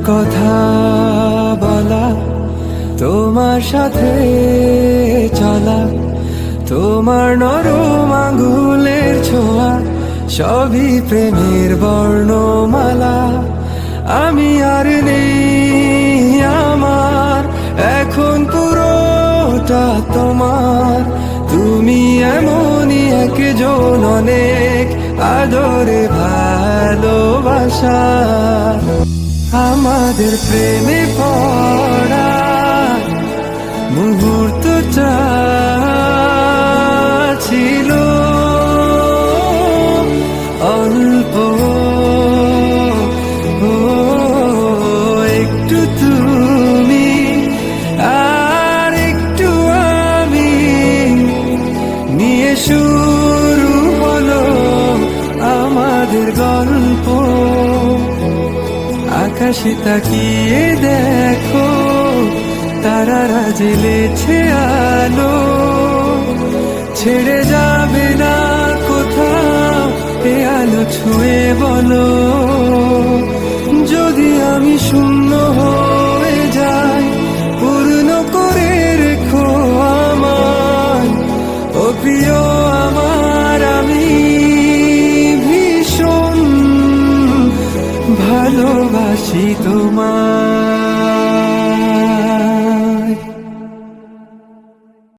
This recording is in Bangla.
কথা বলা, তোমার সাথে চলা, তোমার নরম আঙ্গুলের ছোঁয়া, সবই প্রেমের বর্ণমালা। আমি আর নেই আমার, এখন পুরোটা তোমার। তুমি এমনই একজন, অনেক আদরে ভালোবাসা। আমাদের প্রেমে পড়া মুহূর্তটা ছিল অল্প, একটু তুমি আর একটু আমি, নিয়ে শুরু হলো আমাদের গল্প। আকাশে তাকিয়ে দেখো, তারারা জ্বেলেছে আলো, ছেড়ে যাবে না কোথাও এ আলো ছুঁয়ে বলো। যদি আমি শূন্য হয়ে যাই, পূর্ণ করে রেখো আমায়। ও প্রিয় আমার, আমি ভীষণ ভালোবাসি তোমায়।